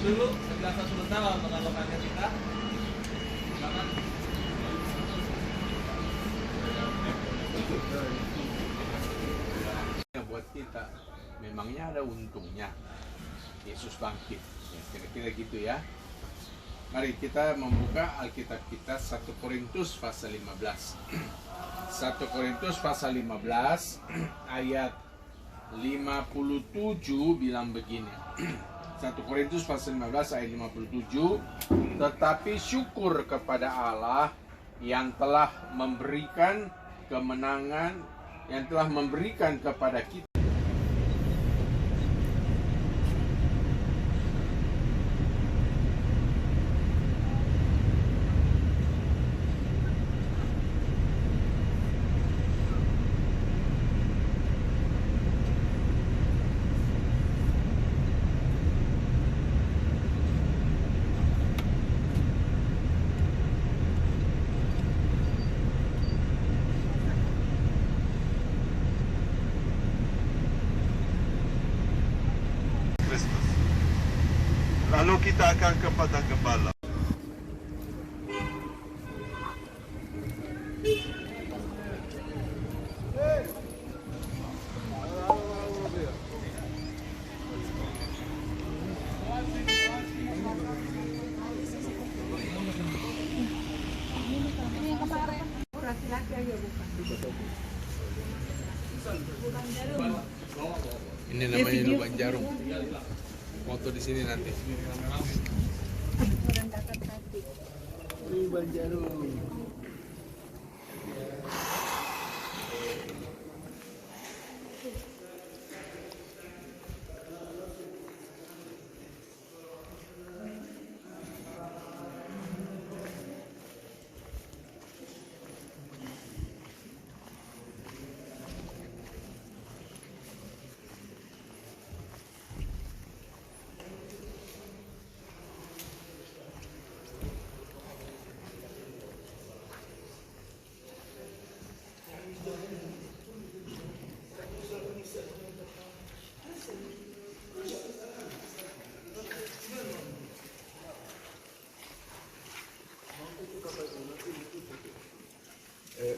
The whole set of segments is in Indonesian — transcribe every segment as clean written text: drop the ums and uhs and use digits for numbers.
dulu penjelasan sebentar untuk alokannya kita. Silakan. Buat kita memangnya ada untungnya Yesus bangkit, ya, kira-kira gitu ya. Mari kita membuka Alkitab kita 1 Korintus pasal 15. 1 Korintus pasal 15 ayat 57 bilang begini. 1 Korintus pasal 15 ayat 57, tetapi syukur kepada Allah yang telah memberikan kemenangan, yang telah memberikan kepada kita Kristus. Lalu kita akan kepada gembala. ini namanya lubang jarum. Foto di sini nanti. Lubang jarum.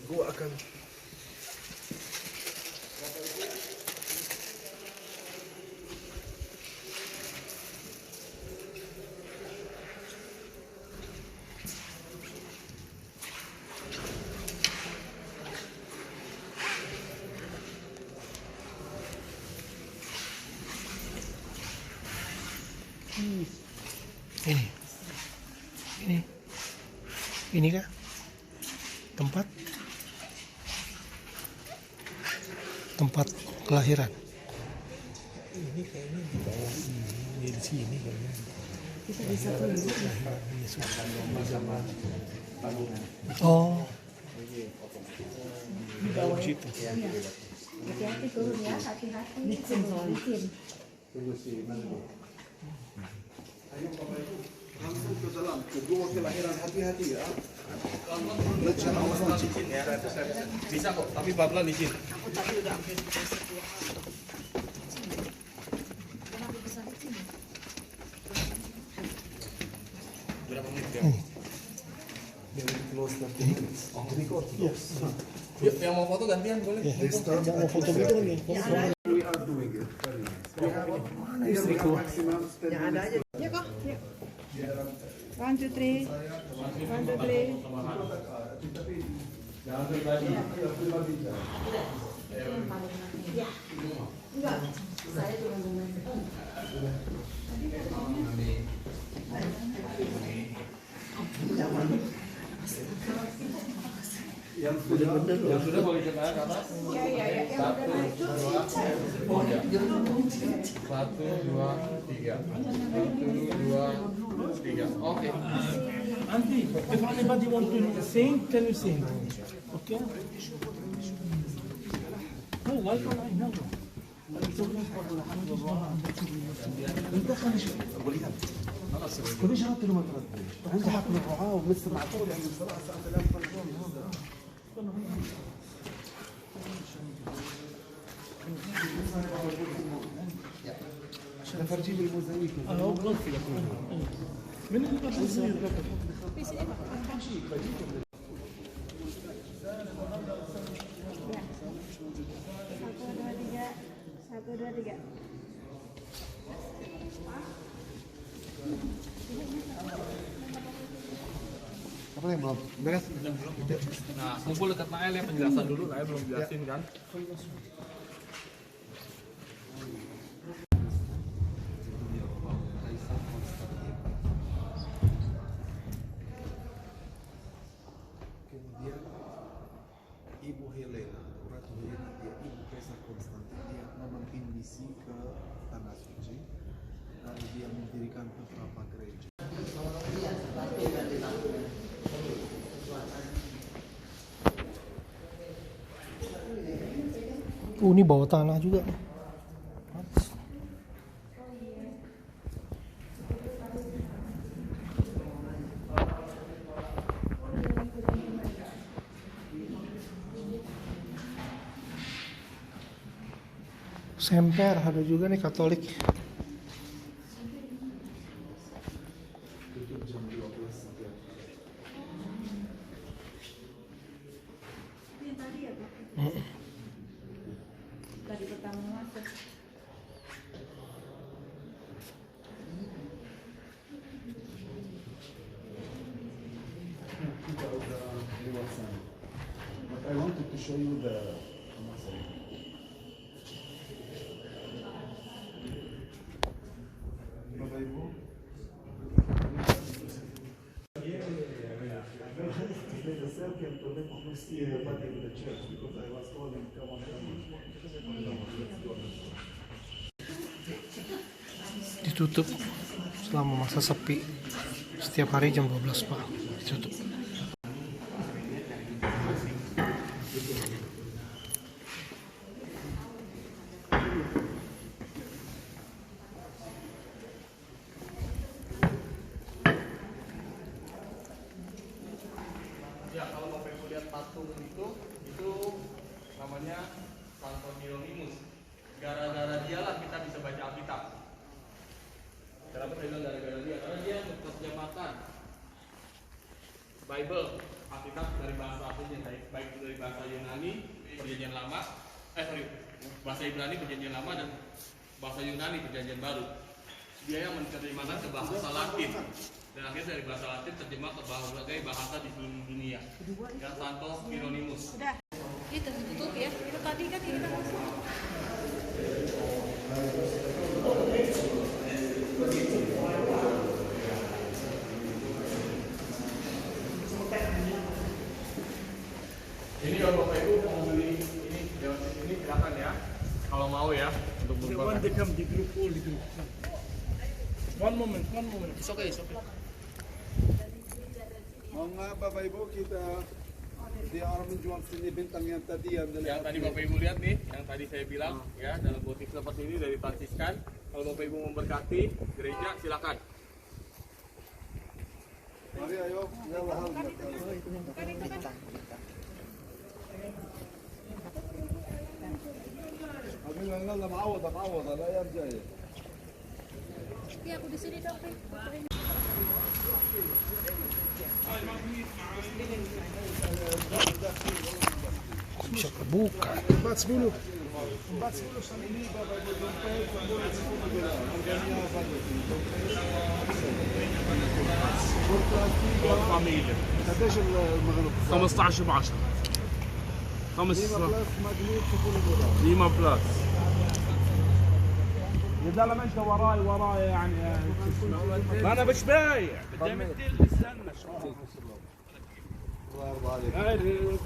Gua akan ini kah tempat kelahiran? Ini kayaknya di bawah ini, di sini kayaknya. Kita bisa tunjuk Yesus zaman bangunan. Oh, di bawah situ. Hati-hati turun ya, hati-hati. Licin. Tunggu sih, mana? Ayo Bapak Ibu, langsung ke dalam kedua kelahiran, hati-hati ya. Bisa kok, tapi babla licin. Aku tadi udah ambil ya. Berapa menit ya? Yes. Yuk, yang mau foto gantian boleh. Yang mau foto gitu lagi. We are doing it. Very nice. We have maximum 10 minutes. Ya kok, yuk. 1, 2, 3. 1, 2, 3. Jangan pribadi. Ya. Enggak. Saya cuma ngomong. Yang sudah boleh kita ke atas. Ya. Satu, dua, tiga. 1, 2, 3. Oke. Auntie, if anybody want to sing, can you sing? Okay? No, why can't I know? انت خليش كلش شرط له مطرد عندي حق الرعاه ومثل معقول يعني بصراحه ساعه ده فرجيني الموزايك هو غلطي لكم من اللي قبل يصير Satu, dua, tiga. apa yang belum beres? Nah, kumpul dekat Nael ya, penjelasan dulu. Nael belum jelasin kan. Kemudian Ibu Helena, Ratu Helena, dia Ibu Kaisar Konstantin, dia memimpin misi ke Tanah Suci, lalu dia mendirikan beberapa gereja. Ini bawah tanah juga. Semper ada juga nih Katolik. Tutup jam 12 setiap Ini yang tadi ya, Pak? Tadi pertama masuk. kita udah lewat sana. But I wanted to show you the Masai. Bapak Ibu, made a circle to let you see the body of the church because I was told him, come on, come on. Let's go. Ditutup selama masa sepi. Setiap hari jam 12 Pak. Ditutup. Ya, kalau Bapak Ibu lihat patung itu namanya Santo Hieronymus. Gara-gara dialah kita bisa baca Alkitab. Kenapa saya bilang gara-gara dia? Karena dia menerjemahkan Bible, Alkitab dari bahasa aslinya, baik itu dari bahasa Yunani, Perjanjian Lama, bahasa Ibrani Perjanjian Lama dan bahasa Yunani Perjanjian Baru. Dia yang menerjemahkan ke bahasa Latin. Dan akhirnya dari bahasa Latin terjemah ke berbagai bahasa di seluruh dunia. Ya, Santo Hieronymus. Udah. Itu tutup ya. Itu tadi kan kita masuk. Ini kalau Bapak Ibu mau beli ini lewat sini silakan ya. Kalau mau ya untuk berbagi. di grup di grup. One moment. It's okay. Mohon maaf Bapak Ibu, kita dia orang menjual sini bintang yang tadi yang Yang tadi Bapak Ibu lihat nih, yang tadi saya bilang ya dalam motif seperti ini dari Fransiskan. Kalau Bapak Ibu memberkati gereja silakan. Mari ayo, yalla hal. Abi yalla معوض لا يرجع. Iya, aku di sini dong, Pi. Bisa kebuka. 40 sono lì, Bapak Ibu, un pezzo, Família. قديش المغلوب؟ 15 ب10. ديما بلاس ماجنيت شوفوا لي دولار. ديما بلاس. لا ما انت وراي يعني ما انا مش بايع بدي امثل استنى شوي الله يرضى عليك.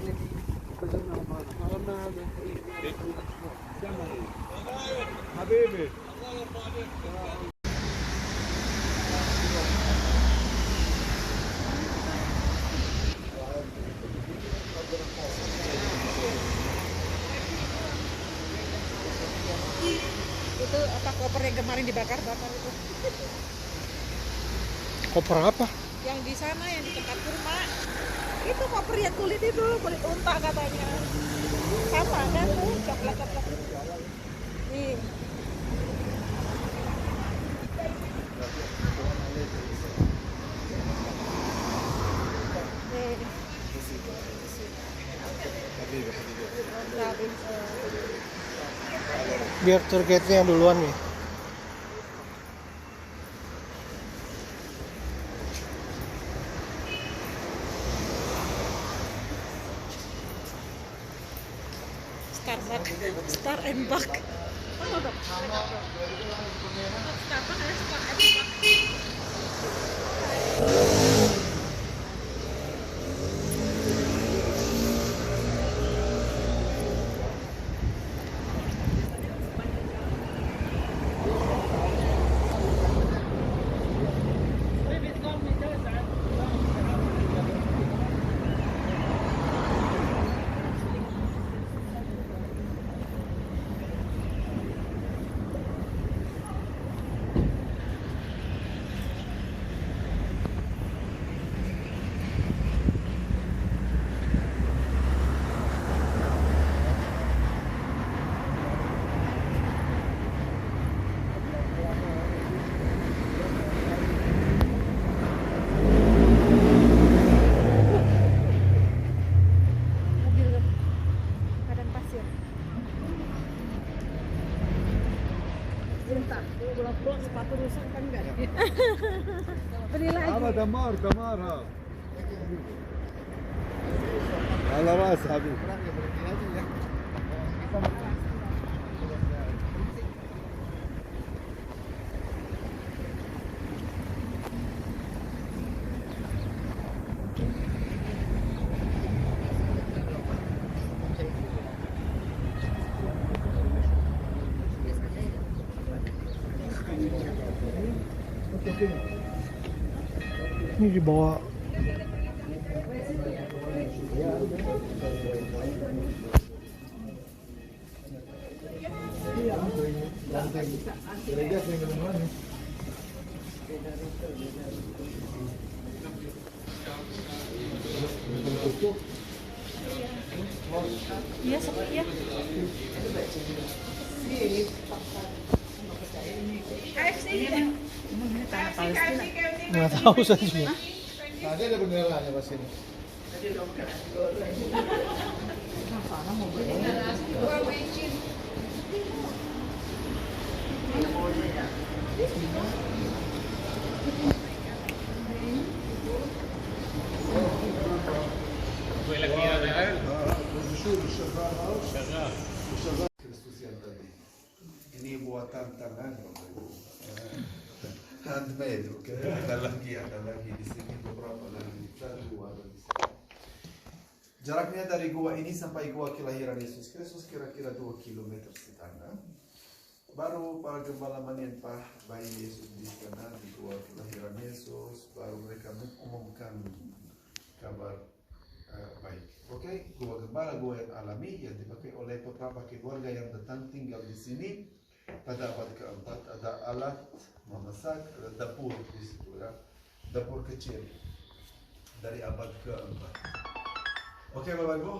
حبيبي Itu apa koper yang kemarin dibakar-bakar itu? Koper apa? Yang di sana yang di tempat kurma. Itu koper yang kulit itu, kulit unta katanya. Sama kan tuh, coklat-coklat. Nih. Biar tour guide-nya duluan nih. Star and Buck. Oh, dok. Starbucks ada Star and Buck. Sepatu rusak kan enggak? Beli lagi. دمار ها على راس حبيبي. Ini dibawa. Iya, seperti ya. Nggak tahu saya juga. Tadi ada benderanya pas ini. Kristus yang tadi. Ini buatan tangan, handmade, oke? Ada lagi di sini beberapa lagi. Satu ada di sini. Jaraknya dari gua ini sampai gua kelahiran Yesus Kristus kira-kira 2 km setengah. Baru para gembala menyembah bayi Yesus di sana di gua kelahiran Yesus. Baru mereka mengumumkan kabar baik. Oke, gua gembala gua yang alami yang dipakai oleh beberapa keluarga yang datang tinggal di sini pada abad keempat. Ada alat memasak, ada dapur di situ ya, dapur kecil dari abad keempat. Oke Bapak Ibu,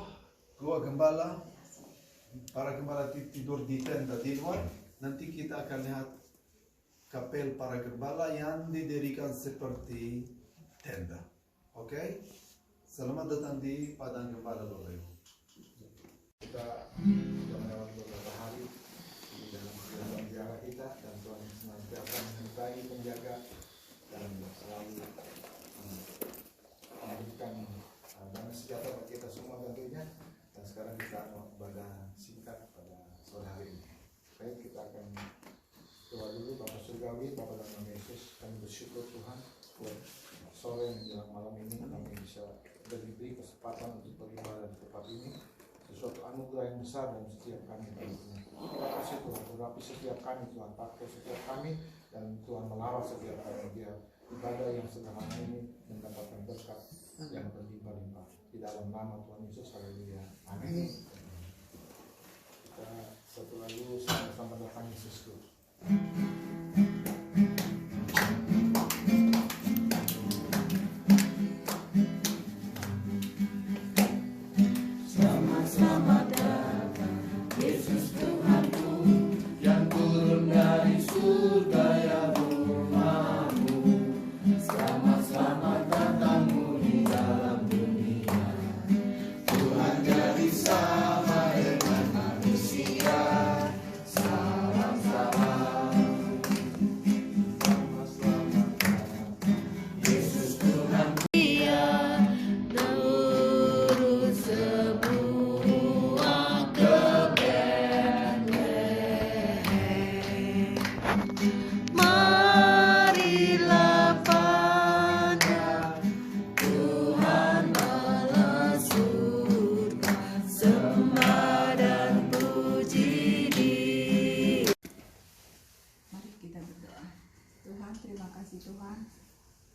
gua gembala, para gembala tidur di tenda di luar. Nanti kita akan lihat kapel para gembala yang didirikan seperti tenda. Oke, selamat datang di Padang Gembala Bapak Ibu. Kita sudah melewati beberapa hari di dalam kegiatan ziarah kita, dan Tuhan senantiasa menyertai, menjaga dan selalu memberikan damai sejahtera bagi kita semua tentunya. Dan sekarang kita mau ibadah singkat pada sore hari ini. Baik, kita akan doa dulu. Bapa Surgawi, Bapa dalam nama Yesus, kami bersyukur Tuhan buat sore menjelang malam ini kami bisa diberi kesempatan untuk beribadah di tempat ini. Sesuatu anugerah yang besar dalam setiap kami tentunya. Terima kasih Tuhan, tetapi setiap kami Tuhan pakai setiap kami, dan Tuhan melarang setiap kami biar ibadah yang sederhana ini mendapatkan berkat yang berlimpah-limpah. Di dalam nama Tuhan Yesus, haleluya. Amin. Kita satu lagu sama-sama datang Yesusku. Selamat datang Yesus Tuhanku yang turun dari surga ya rumahmu. Selamat datangmu di dalam dunia. Tuhan jadi sama dengan manusia.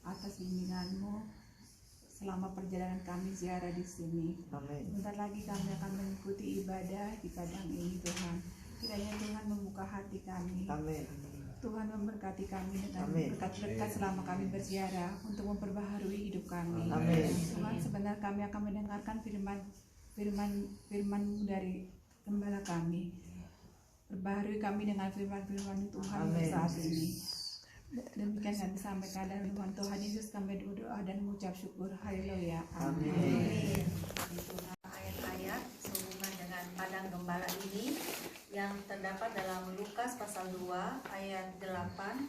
atas bimbingan-Mu selama perjalanan kami ziarah di sini. Amin. Bentar lagi kami akan mengikuti ibadah di padang ini, Tuhan. Kiranya Tuhan membuka hati kami. Amin. Tuhan memberkati kami dengan Amin. berkat-berkat selama kami berziarah untuk memperbaharui hidup kami. Amin. Tuhan, sebentar kami akan mendengarkan firman-Mu dari Gembala kami. Perbaharui kami dengan firman-firman Tuhan untuk Amin. saat ini. Demikian kami sampaikan dalam firman Tuhan Yesus, kami berdoa dan mengucap syukur. Haleluya. Amin. Ayat-ayat sehubungan dengan padang gembala ini yang terdapat dalam Lukas pasal 2 ayat 8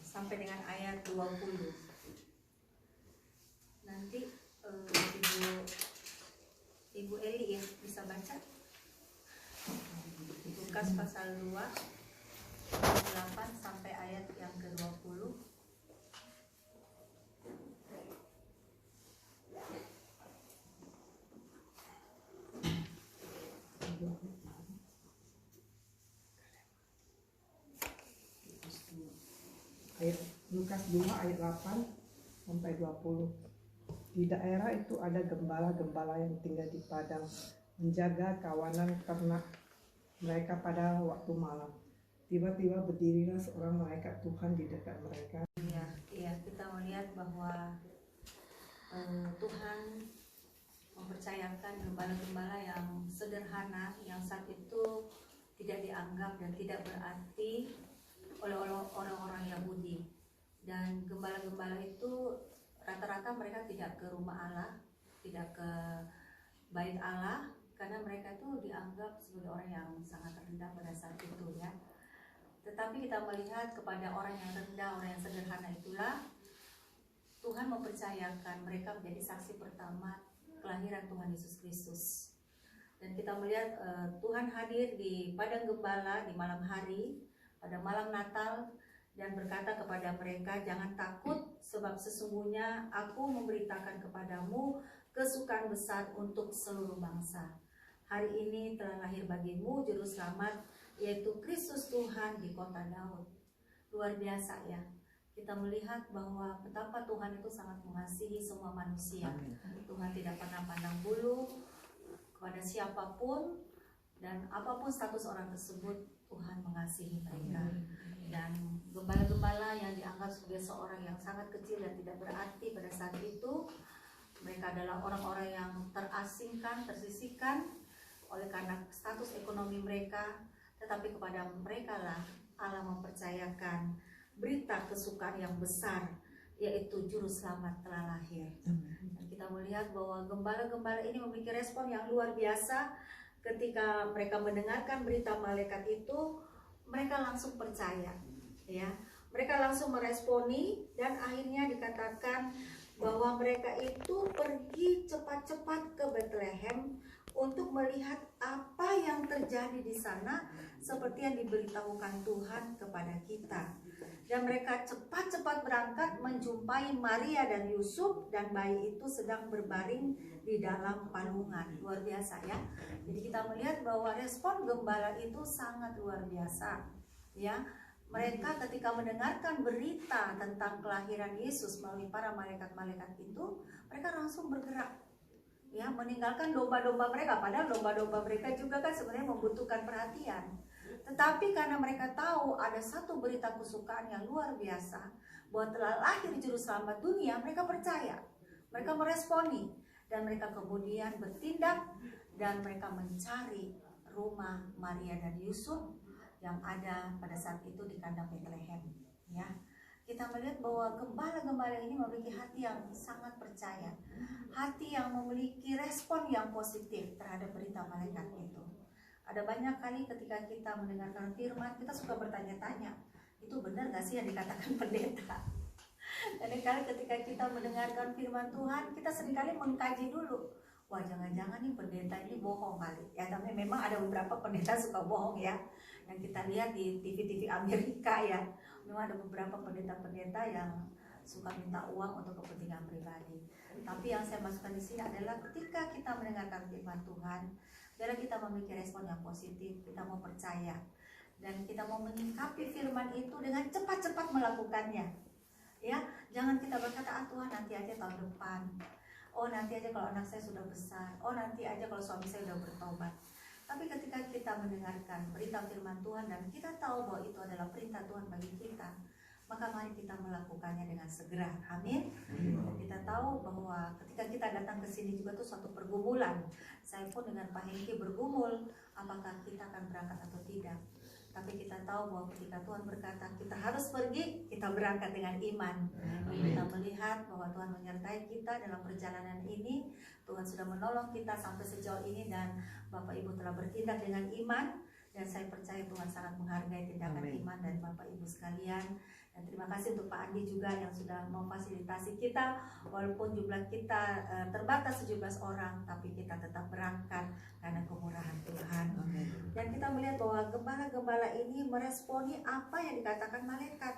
sampai dengan ayat 20. Nanti Ibu Eli ya bisa baca Lukas pasal 2 ayat 8 sampai ayat yang ke-20. Ayat Lukas 2 ayat 8 sampai 20. Di daerah itu ada gembala-gembala yang tinggal di padang menjaga kawanan ternak mereka pada waktu malam. Tiba-tiba berdirilah seorang malaikat Tuhan di dekat mereka. Ya, kita melihat bahwa Tuhan mempercayakan gembala-gembala yang sederhana yang saat itu tidak dianggap dan tidak berarti oleh orang-orang Yahudi. Dan gembala-gembala itu rata-rata mereka tidak ke rumah Allah, tidak ke bait Allah, karena mereka itu dianggap sebagai orang yang sangat rendah pada saat itu ya. Tetapi kita melihat kepada orang yang rendah, orang yang sederhana itulah Tuhan mempercayakan mereka menjadi saksi pertama kelahiran Tuhan Yesus Kristus. Dan kita melihat Tuhan hadir di padang gembala di malam hari, pada malam Natal, dan berkata kepada mereka, jangan takut sebab sesungguhnya aku memberitakan kepadamu kesukaan besar untuk seluruh bangsa. Hari ini telah lahir bagimu juru selamat, yaitu Kristus Tuhan di kota Daud. Luar biasa ya. Kita melihat bahwa betapa Tuhan itu sangat mengasihi semua manusia. Tuhan tidak pernah pandang bulu kepada siapapun, dan apapun status orang tersebut, Tuhan mengasihi mereka. Dan gembala-gembala yang dianggap sebagai seorang yang sangat kecil dan tidak berarti pada saat itu, mereka adalah orang-orang yang terasingkan, tersisihkan oleh karena status ekonomi mereka. Tetapi kepada mereka lah Allah mempercayakan berita kesukaan yang besar, yaitu juru selamat telah lahir. Dan kita melihat bahwa gembala-gembala ini memiliki respon yang luar biasa. Ketika mereka mendengarkan berita malaikat itu, mereka langsung percaya ya. Mereka langsung meresponi, dan akhirnya dikatakan bahwa mereka itu pergi cepat-cepat ke Bethlehem untuk melihat apa yang terjadi di sana seperti yang diberitahukan Tuhan kepada kita. Dan mereka cepat-cepat berangkat menjumpai Maria dan Yusuf, dan bayi itu sedang berbaring di dalam palungan. Luar biasa ya. Jadi kita melihat bahwa respon gembala itu sangat luar biasa ya. Mereka ketika mendengarkan berita tentang kelahiran Yesus melalui para malaikat-malaikat itu, mereka langsung bergerak ya, meninggalkan domba-domba mereka. Padahal domba-domba mereka juga kan sebenarnya membutuhkan perhatian. Tetapi karena mereka tahu ada satu berita kesukaan yang luar biasa, bahwa telah lahir juru selamat dunia, mereka percaya, mereka meresponi, dan mereka kemudian bertindak, dan mereka mencari rumah Maria dan Yusuf yang ada pada saat itu di kandang Bethlehem ya. Kita melihat bahwa gembala-gembala ini memiliki hati yang sangat percaya, hati yang memiliki respon yang positif terhadap berita malaikat itu. Ada banyak kali ketika kita mendengarkan firman, kita suka bertanya-tanya, itu benar gak sih yang dikatakan pendeta? Dan kali ketika kita mendengarkan firman Tuhan, kita seringkali mengkaji dulu, wah jangan-jangan nih pendeta ini bohong kali ya. Tapi memang ada beberapa pendeta suka bohong ya, yang kita lihat di TV-TV Amerika ya. Memang ada beberapa pendeta-pendeta yang suka minta uang untuk kepentingan pribadi. Tapi yang saya masukkan di sini adalah ketika kita mendengarkan firman Tuhan, biarlah kita memiliki respon yang positif, kita mau percaya, dan kita mau menyikapi firman itu dengan cepat-cepat melakukannya. Ya, jangan kita berkata, Tuhan nanti aja tahun depan. Oh nanti aja kalau anak saya sudah besar. Oh nanti aja kalau suami saya sudah bertobat. Tapi ketika kita mendengarkan berita firman Tuhan dan kita tahu bahwa itu adalah perintah Tuhan bagi kita, maka mari kita melakukannya dengan segera. Amin. Kita tahu bahwa ketika kita datang ke sini juga itu suatu pergumulan. Saya pun dengan Pak Hengki bergumul, apakah kita akan berangkat atau tidak. Tapi kita tahu bahwa ketika Tuhan berkata kita harus pergi, kita berangkat dengan iman. Kita melihat bahwa Tuhan menyertai kita dalam perjalanan ini. Tuhan sudah menolong kita sampai sejauh ini dan Bapak Ibu telah bertindak dengan iman. Dan saya percaya Tuhan sangat menghargai tindakan iman dari Bapak Ibu sekalian. Dan terima kasih untuk Pak Andi juga yang sudah memfasilitasi kita. Walaupun jumlah kita terbatas 17 orang, tapi kita tetap berangkat karena kemurahan Tuhan. Dan kita melihat bahwa gembala-gembala ini meresponi apa yang dikatakan malaikat.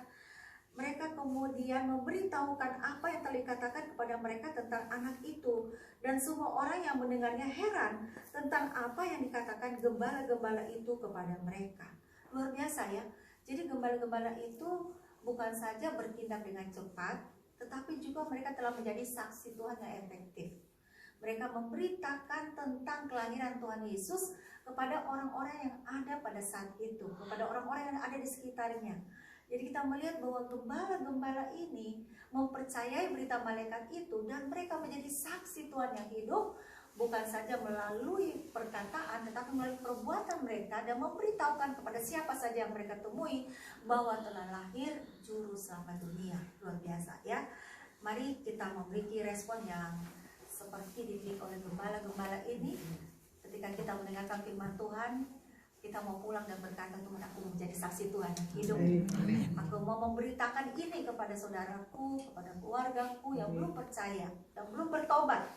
Mereka kemudian memberitahukan apa yang telah dikatakan kepada mereka tentang anak itu. Dan semua orang yang mendengarnya heran tentang apa yang dikatakan gembala-gembala itu kepada mereka. Luar biasa ya. Jadi gembala-gembala itu bukan saja bertindak dengan cepat, tetapi juga mereka telah menjadi saksi Tuhan yang efektif. Mereka memberitakan tentang kelahiran Tuhan Yesus kepada orang-orang yang ada pada saat itu, kepada orang-orang yang ada di sekitarnya. Jadi kita melihat bahwa gembala-gembala ini mempercayai berita malaikat itu dan mereka menjadi saksi Tuhan yang hidup, bukan saja melalui perkataan tetapi melalui perbuatan mereka dan memberitahukan kepada siapa saja yang mereka temui bahwa telah lahir juru selamat dunia. Luar biasa ya. Mari kita memiliki respon yang seperti dimiliki oleh gembala-gembala ini. Ketika kita mendengarkan firman Tuhan, kita mau pulang dan berkata, Tuhan aku menjadi saksi Tuhan yang hidup. Aku mau memberitakan ini kepada saudaraku, kepada keluargaku yang belum percaya dan belum bertobat,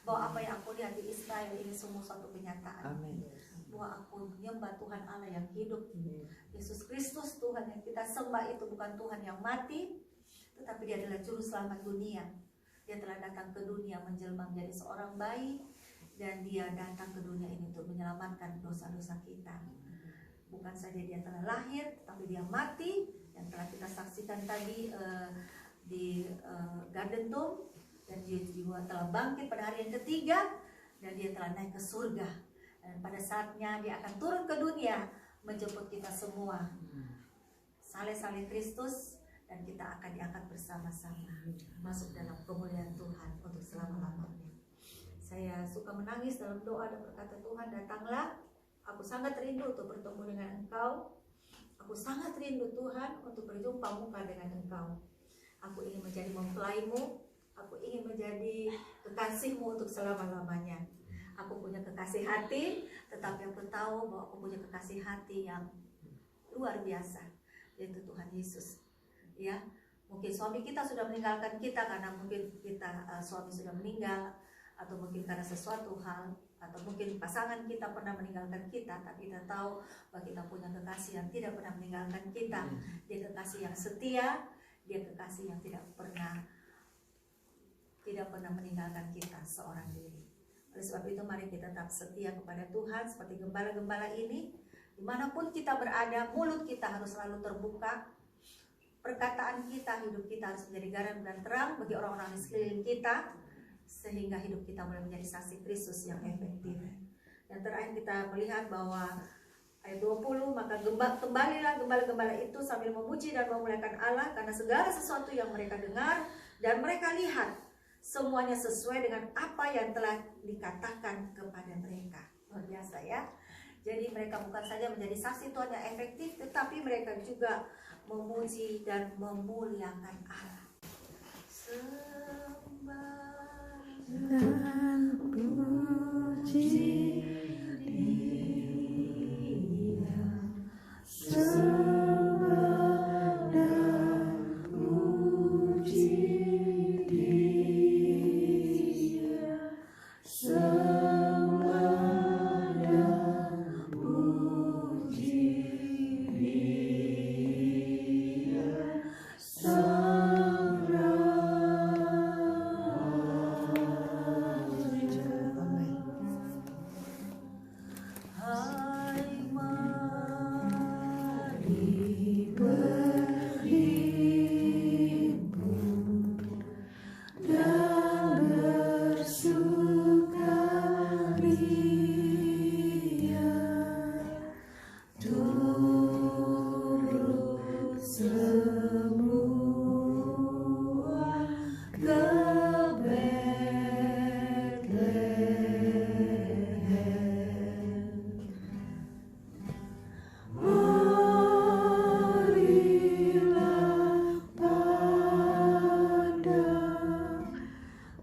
bahwa apa yang aku lihat di Israel ini semua suatu kenyataan. Bahwa aku menyembah Tuhan Allah yang hidup. Yesus Kristus Tuhan yang kita sembah itu bukan Tuhan yang mati, tetapi dia adalah juru selamat dunia. Dia telah datang ke dunia menjelma menjadi seorang bayi, dan dia datang ke dunia ini untuk menyelamatkan dosa-dosa kita. Bukan saja dia telah lahir, tapi dia mati, yang telah kita saksikan tadi di Garden Tomb. Dan dia juga telah bangkit pada hari yang ketiga, dan dia telah naik ke surga. Dan pada saatnya dia akan turun ke dunia menjemput kita semua. Saleh-saleh Kristus, dan kita akan diangkat bersama-sama masuk dalam kemuliaan Tuhan untuk selama-lamanya. Saya suka menangis dalam doa dan berkata, Tuhan datanglah, aku sangat rindu untuk bertemu dengan Engkau. Aku sangat rindu Tuhan untuk berjumpa muka dengan Engkau. Aku ingin menjadi mempelaimu, aku ingin menjadi kekasihmu untuk selama-lamanya. Aku punya kekasih hati, tetapi aku tahu bahwa aku punya kekasih hati yang luar biasa, yaitu Tuhan Yesus. Ya, mungkin suami kita sudah meninggalkan kita karena mungkin kita suami sudah meninggal, atau mungkin karena sesuatu hal, atau mungkin pasangan kita pernah meninggalkan kita, tapi kita tahu bahwa kita punya kekasih yang tidak pernah meninggalkan kita. Dia kekasih yang setia, dia kekasih yang tidak pernah meninggalkan kita seorang diri. Oleh sebab itu mari kita tetap setia kepada Tuhan seperti gembala-gembala ini. Dimanapun kita berada, mulut kita harus selalu terbuka. Perkataan kita, hidup kita harus menjadi garam dan terang bagi orang-orang di sekeliling kita, sehingga hidup kita mulai menjadi saksi Kristus yang efektif. Dan terakhir kita melihat bahwa ayat 20, maka kembalilah gembala-gembala itu sambil memuji dan memuliakan Allah karena segala sesuatu yang mereka dengar dan mereka lihat semuanya sesuai dengan apa yang telah dikatakan kepada mereka. Luar biasa ya. Jadi mereka bukan saja menjadi saksi Tuhan yang efektif, tetapi mereka juga memuji dan memuliakan Allah. Dan puji Dia, sembah dan puji Dia, sembah dan puji Dia, sembah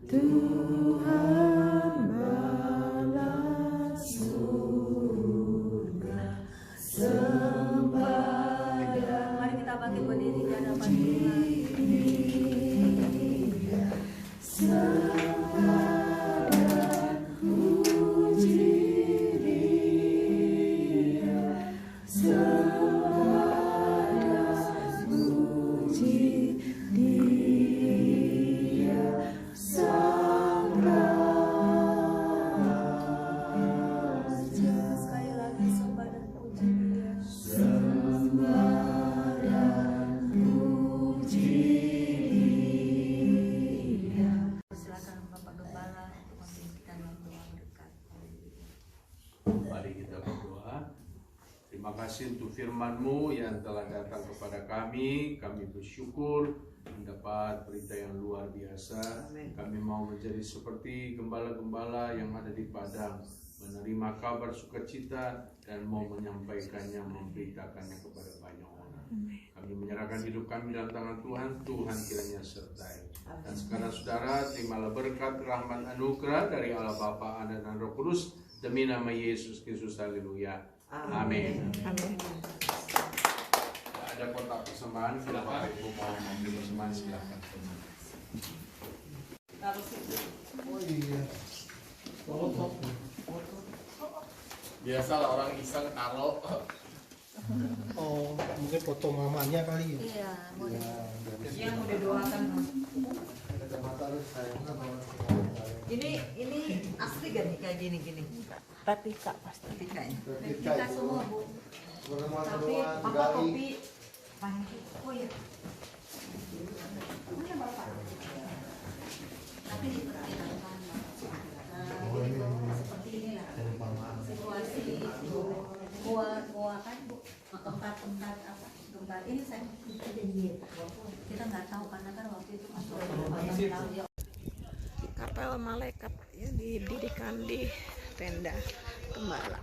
Tuhan balas surga sempadan. Mari kita bangkit berdiri di hadapan Tuhan. Sempadan puji Dia, sempadan puji Dia, Sang Raja. Sekali lagi sembah dan puji Dia. Sempadan puji Dia. Silakan Bapak Gembala untuk memimpin yang doa berkat. Mari kita berdoa. Terima kasih untuk firman-Mu yang telah datang kepada kami. Kami bersyukur mendapat berita yang luar biasa. Kami mau menjadi seperti gembala-gembala yang ada di padang, menerima kabar sukacita dan mau menyampaikannya, memberitakannya kepada banyak orang. Kami menyerahkan hidup kami dalam tangan Tuhan. Tuhan kiranya sertai. Dan sekarang saudara, terimalah berkat, rahmat, anugerah dari Allah Bapa, Anak dan Roh Kudus demi nama Yesus Kristus. Haleluya. Amin. Ada kotak persembahan, kalau Bapak Ibu mau memberi persembahan silakan. Oh iya. Biasalah orang iseng taruh. Oh, mungkin foto mamanya kali ya. Iya, boleh. Yang mau didoakan. Ini asli gak nih kayak gini-gini? Replika pasti. Kita semua, Bu. Tapi apa kopi? Oh iya. Mana Bapak? Tapi diperkirakan seperti inilah situasi gua kan tempat-tempat apa tempat ini saya kita nggak tahu karena kan waktu itu masuk Kapel malaikat yang didirikan di tenda Gembala.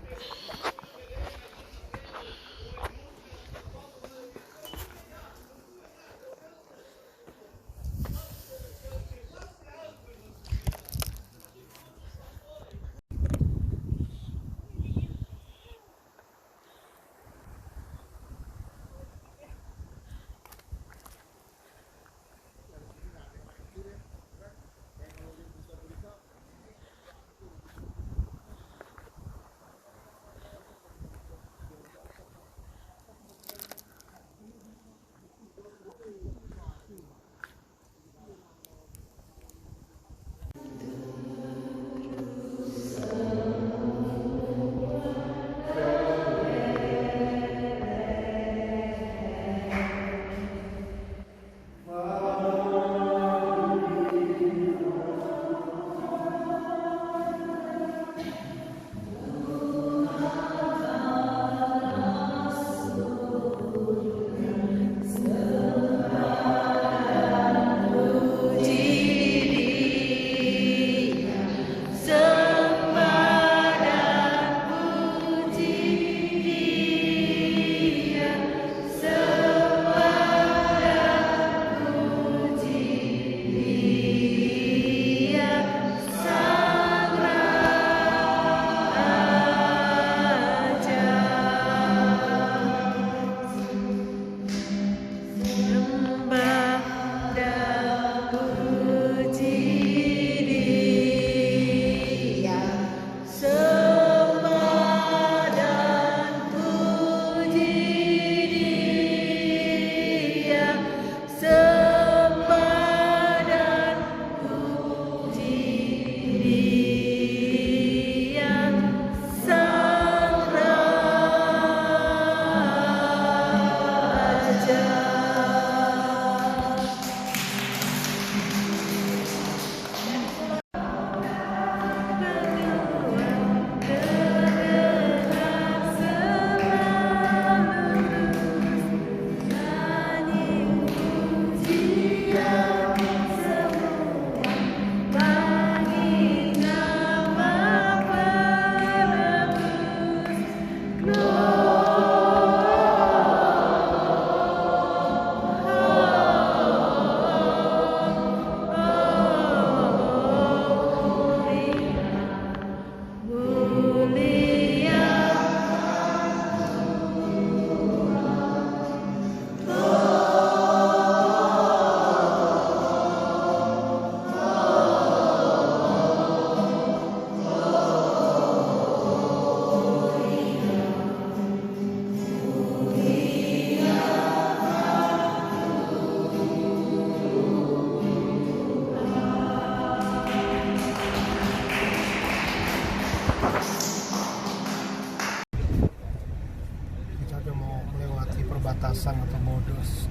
Gosan atau bodos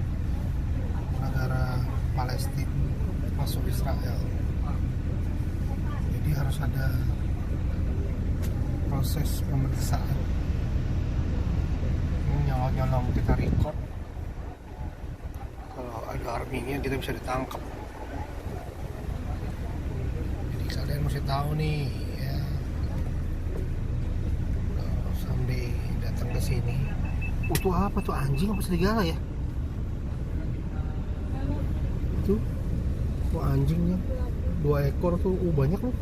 negara Palestina masuk Israel. Jadi harus ada proses pemeriksaan. Ini nyolong-nyolong kita record. Kalau ada arminya kita bisa ditangkap. Jadi kalian mesti tahu nih ya. Kalau sampai datang ke sini, itu apa tuh, anjing apa serigala ya? Tuh anjingnya 2 ekor tuh, banyak loh.